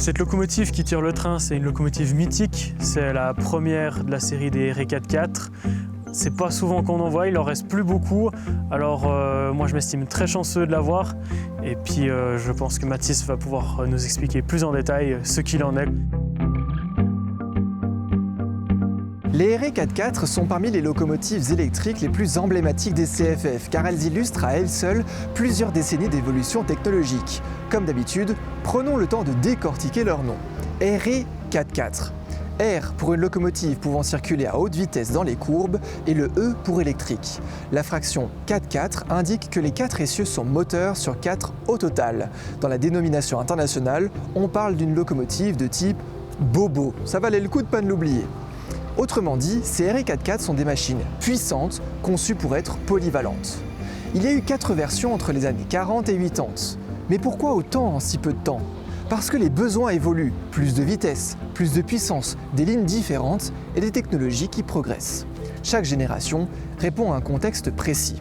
Cette locomotive qui tire le train, c'est une locomotive mythique. C'est la première de la série des RE44. C'est pas souvent qu'on en voit, il en reste plus beaucoup. Alors moi je m'estime très chanceux de l'avoir. Et puis je pense que Mathis va pouvoir nous expliquer plus en détail ce qu'il en est. Les RE44 sont parmi les locomotives électriques les plus emblématiques des CFF, car elles illustrent à elles seules plusieurs décennies d'évolution technologique. Comme d'habitude, prenons le temps de décortiquer leur nom. RE44. R pour une locomotive pouvant circuler à haute vitesse dans les courbes et le E pour électrique. La fraction 4-4 indique que les 4 essieux sont moteurs sur 4 au total. Dans la dénomination internationale, on parle d'une locomotive de type Bobo. Ça valait le coup de pas l'oublier. Autrement dit, ces RE44 sont des machines puissantes conçues pour être polyvalentes. Il y a eu 4 versions entre les années 40 et 80. Mais pourquoi autant en si peu de temps ? Parce que les besoins évoluent, plus de vitesse, plus de puissance, des lignes différentes et des technologies qui progressent. Chaque génération répond à un contexte précis.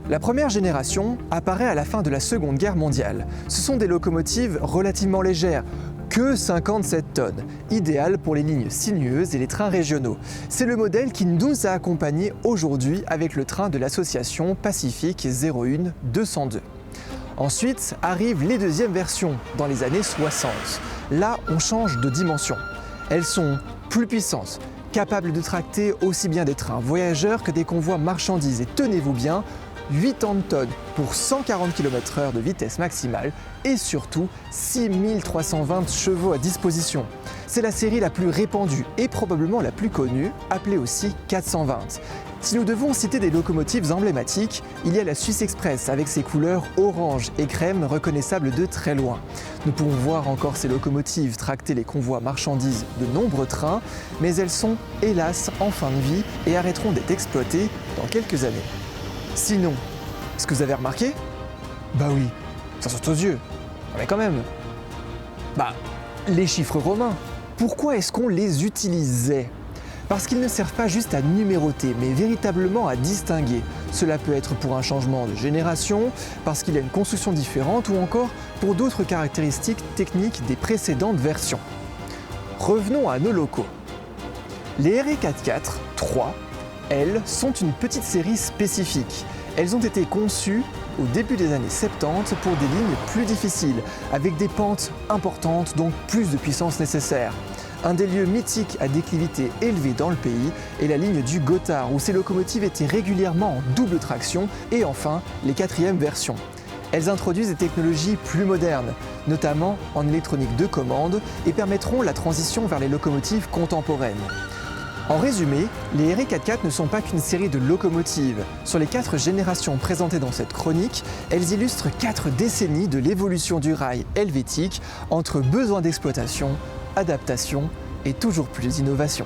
La première génération apparaît à la fin de la Seconde Guerre mondiale. Ce sont des locomotives relativement légères, que 57 tonnes, idéales pour les lignes sinueuses et les trains régionaux. C'est le modèle qui nous a accompagnés aujourd'hui avec le train de l'association Pacifique 01-202. Ensuite arrivent les deuxièmes versions, dans les années 60. Là, on change de dimension. Elles sont plus puissantes, capables de tracter aussi bien des trains voyageurs que des convois marchandises. Et tenez-vous bien, 80 tonnes pour 140 km/h de vitesse maximale et surtout 6320 chevaux à disposition. C'est la série la plus répandue et probablement la plus connue, appelée aussi 420. Si nous devons citer des locomotives emblématiques, il y a la Suisse Express avec ses couleurs orange et crème reconnaissables de très loin. Nous pouvons voir encore ces locomotives tracter les convois marchandises de nombreux trains, mais elles sont hélas en fin de vie et arrêteront d'être exploitées dans quelques années. Sinon, est-ce que vous avez remarqué ? Bah oui, ça saute aux yeux. Mais quand même. Les chiffres romains. Pourquoi est-ce qu'on les utilisait ? Parce qu'ils ne servent pas juste à numéroter, mais véritablement à distinguer. Cela peut être pour un changement de génération, parce qu'il y a une construction différente, ou encore pour d'autres caractéristiques techniques des précédentes versions. Revenons à nos locaux. Les RE44 3, elles, sont une petite série spécifique. Elles ont été conçues au début des années 70 pour des lignes plus difficiles, avec des pentes importantes, donc plus de puissance nécessaire. Un des lieux mythiques à déclivité élevée dans le pays est la ligne du Gothard, où ces locomotives étaient régulièrement en double traction, et enfin les 4e versions. Elles introduisent des technologies plus modernes, notamment en électronique de commande, et permettront la transition vers les locomotives contemporaines. En résumé, les RE44 ne sont pas qu'une série de locomotives. Sur les 4 générations présentées dans cette chronique, elles illustrent 4 décennies de l'évolution du rail helvétique entre besoins d'exploitation, adaptation et toujours plus d'innovation.